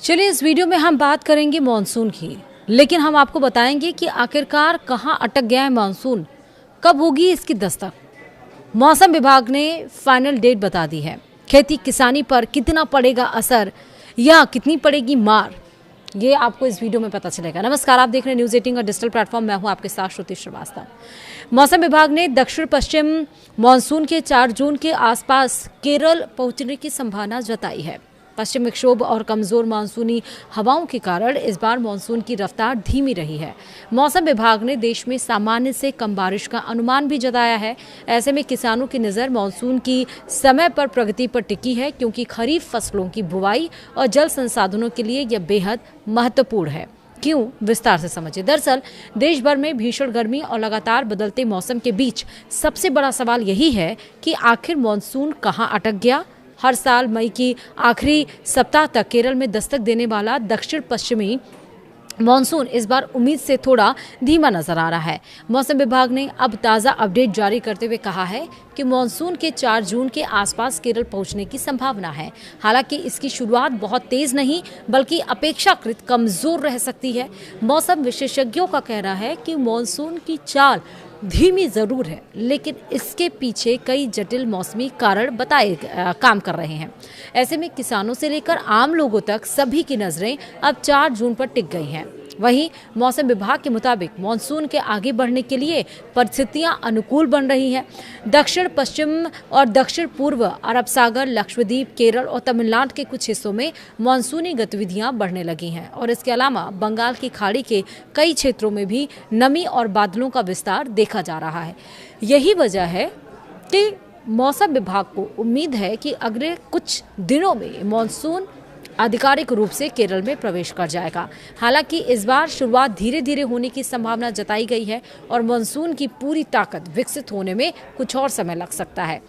चलिए इस वीडियो में हम बात करेंगे मानसून की, लेकिन हम आपको बताएंगे कि आखिरकार कहां अटक गया है मानसून, कब होगी इसकी दस्तक। मौसम विभाग ने फाइनल डेट बता दी है। खेती किसानी पर कितना पड़ेगा असर या कितनी पड़ेगी मार, ये आपको इस वीडियो में पता चलेगा। नमस्कार, आप देख रहे हैं न्यूज़ 18 का डिजिटल प्लेटफॉर्म। मैं हूं आपके साथ श्रुति श्रीवास्तव। मौसम विभाग ने दक्षिण पश्चिम मानसून के 4 जून के आसपास केरल पहुंचने की संभावना जताई है। पश्चिम विक्षोभ और कमजोर मानसूनी हवाओं के कारण इस बार मानसून की रफ्तार धीमी रही है। मौसम विभाग ने देश में सामान्य से कम बारिश का अनुमान भी जताया है। ऐसे में किसानों की नज़र मानसून की समय पर प्रगति पर टिकी है, क्योंकि खरीफ फसलों की बुवाई और जल संसाधनों के लिए यह बेहद महत्वपूर्ण है। क्यों, विस्तार से समझिए। दरअसल देश भर में भीषण गर्मी और लगातार बदलते मौसम के बीच सबसे बड़ा सवाल यही है कि आखिर मानसून कहां अटक गया। हर साल मई की आखिरी सप्ताह तक केरल में दस्तक देने वाला दक्षिण पश्चिमी मानसून इस बार उम्मीद से थोड़ा धीमा नजर आ रहा है। मौसम विभाग ने अब ताज़ा अपडेट जारी करते हुए कहा है कि मानसून के 4 जून के आसपास केरल पहुंचने की संभावना है। हालांकि इसकी शुरुआत बहुत तेज नहीं बल्कि अपेक्षाकृत कमजोर रह सकती है। मौसम विशेषज्ञों का कहना है कि मानसून की चाल धीमी जरूर है, लेकिन इसके पीछे कई जटिल मौसमी कारण काम कर रहे हैं। ऐसे में किसानों से लेकर आम लोगों तक सभी की नजरें अब 4 जून पर टिक गई हैं। वहीं मौसम विभाग के मुताबिक मानसून के आगे बढ़ने के लिए परिस्थितियां अनुकूल बन रही हैं। दक्षिण पश्चिम और दक्षिण पूर्व अरब सागर, लक्षद्वीप, केरल और तमिलनाडु के कुछ हिस्सों में मानसूनी गतिविधियां बढ़ने लगी हैं और इसके अलावा बंगाल की खाड़ी के कई क्षेत्रों में भी नमी और बादलों का विस्तार देखा जा रहा है। यही वजह है कि मौसम विभाग को उम्मीद है कि अगले कुछ दिनों में मानसून आधिकारिक रूप से केरल में प्रवेश कर जाएगा। हालांकि इस बार शुरुआत धीरे धीरे होने की संभावना जताई गई है और मानसून की पूरी ताकत विकसित होने में कुछ और समय लग सकता है।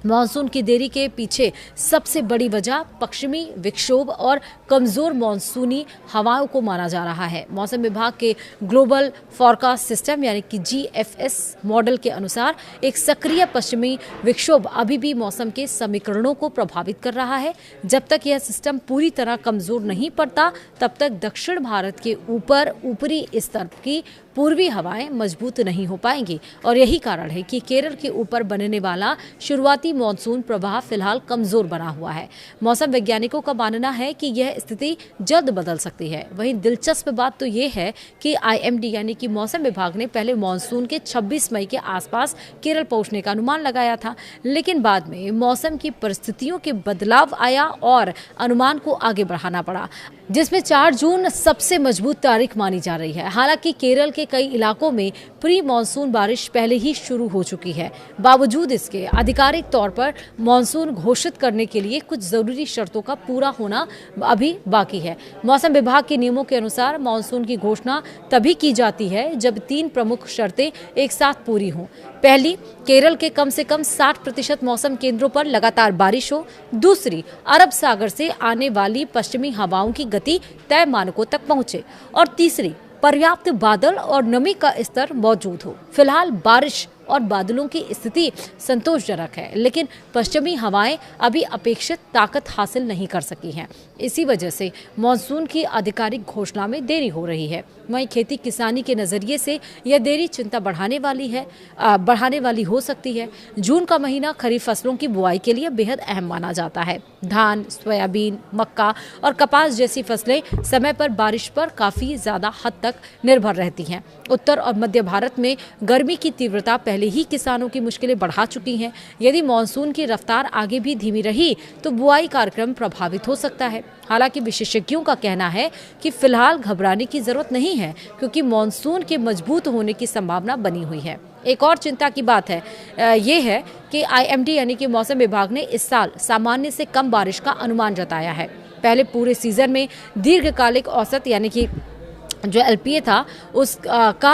मानसून की देरी के पीछे सबसे बड़ी वजह पश्चिमी विक्षोभ और कमजोर मानसूनी हवाओं को माना जा रहा है। मौसम विभाग के ग्लोबल फोरकास्ट सिस्टम यानी कि GFS मॉडल के अनुसार एक सक्रिय पश्चिमी विक्षोभ अभी भी मौसम के समीकरणों को प्रभावित कर रहा है। जब तक यह सिस्टम पूरी तरह कमजोर नहीं पड़ता, तब तक दक्षिण भारत के ऊपरी स्तर की पूर्वी हवाएं मजबूत नहीं हो पाएंगी और यही कारण है कि केरल के ऊपर बनने वाला शुरुआती मानसून प्रभाव फिलहाल कमजोर बना हुआ है। मौसम वैज्ञानिकों का मानना है कि यह स्थिति जल्द बदल सकती है। वहीं दिलचस्प बात तो यह है कि IMD यानी कि मौसम विभाग ने पहले मानसून के 26 मई के आसपास केरल पहुंचने का अनुमान लगाया था, लेकिन बाद में मौसम की परिस्थितियों के बदलाव आया और अनुमान को आगे बढ़ाना पड़ा, जिसमें 4 जून सबसे मजबूत तारीख मानी जा रही है। हालांकि केरल के कई इलाकों में प्री मानसून बारिश पहले ही शुरू हो चुकी है। बावजूद इसके आधिकारिक तौर पर मानसून घोषित करने के लिए कुछ जरूरी शर्तों का पूरा होना अभी बाकी है। मौसम विभाग के नियमों के अनुसार मानसून की घोषणा तभी की जाती है जब 3 प्रमुख शर्तें एक साथ पूरी हों। पहली, केरल के कम से कम 60% मौसम केंद्रों पर लगातार बारिश हो। दूसरी, अरब सागर से आने वाली पश्चिमी हवाओं की गति तय मानकों तक पहुंचे। और तीसरी, पर्याप्त बादल और नमी का स्तर मौजूद हो। फिलहाल बारिश और बादलों की स्थिति संतोषजनक है, लेकिन पश्चिमी हवाएं अभी अपेक्षित ताकत हासिल नहीं कर सकी हैं। इसी वजह से मानसून की आधिकारिक घोषणा में देरी हो रही है। वहीं खेती किसानी के नज़रिए से यह देरी चिंता बढ़ाने वाली हो सकती है। जून का महीना खरीफ फसलों की बुआई के लिए बेहद अहम माना जाता है। धान, सोयाबीन, मक्का और कपास जैसी फसलें समय पर बारिश पर काफ़ी ज़्यादा हद तक निर्भर रहती हैं। उत्तर और मध्य भारत में गर्मी की तीव्रता पहले ही किसानों की मुश्किलें बढ़ा चुकी हैं। यदि मानसून की रफ्तार आगे भी धीमी रही तो बुआई कार्यक्रम प्रभावित हो सकता है। हालांकि विशेषज्ञों का कहना है कि फिलहाल घबराने की जरूरत नहीं है, क्योंकि मानसून के मजबूत होने की संभावना बनी हुई है। एक और चिंता की बात है ये है कि IMD यानी कि मौसम विभाग ने इस साल सामान्य से कम बारिश का अनुमान जताया है। पहले पूरे सीजन में दीर्घकालिक औसत यानी कि जो एलपीए था उस का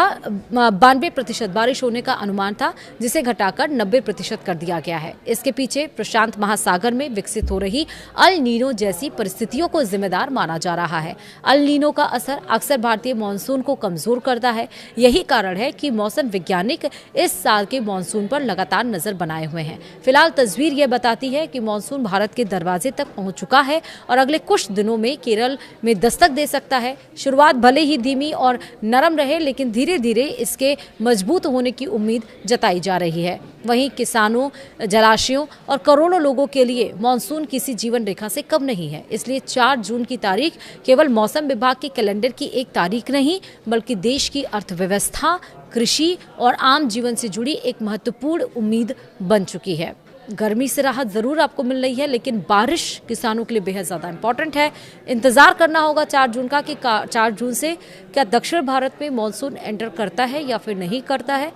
92% बारिश होने का अनुमान था, जिसे घटाकर 90% कर दिया गया है। इसके पीछे प्रशांत महासागर में विकसित हो रही अल नीनो जैसी परिस्थितियों को जिम्मेदार माना जा रहा है। अल नीनो का असर अक्सर भारतीय मानसून को कमजोर करता है। यही कारण है कि मौसम वैज्ञानिक इस साल के मानसून पर लगातार नजर बनाए हुए हैं। फिलहाल तस्वीर यह बताती है कि मानसून भारत के दरवाजे तक पहुंच चुका है और अगले कुछ दिनों में केरल में दस्तक दे सकता है। शुरुआत भले ही धीमी और नरम रहे, लेकिन धीरे धीरे इसके मजबूत होने की उम्मीद जताई जा रही है। वहीं किसानों, जलाशयों और करोड़ों लोगों के लिए मानसून किसी जीवन रेखा से कम नहीं है। इसलिए 4 जून की तारीख केवल मौसम विभाग के कैलेंडर की एक तारीख नहीं, बल्कि देश की अर्थव्यवस्था, कृषि और आम जीवन से जुड़ी एक महत्वपूर्ण उम्मीद बन चुकी है। गर्मी से राहत ज़रूर आपको मिल रही है, लेकिन बारिश किसानों के लिए बेहद ज़्यादा इंपॉर्टेंट है। इंतज़ार करना होगा 4 जून का कि 4 जून से क्या दक्षिण भारत में मॉनसून एंटर करता है या फिर नहीं करता है।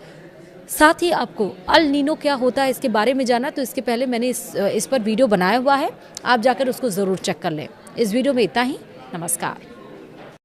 साथ ही आपको अल नीनो क्या होता है इसके बारे में जाना, तो इसके पहले मैंने इस पर वीडियो बनाया हुआ है, आप जाकर उसको ज़रूर चेक कर लें। इस वीडियो में इतना ही। नमस्कार।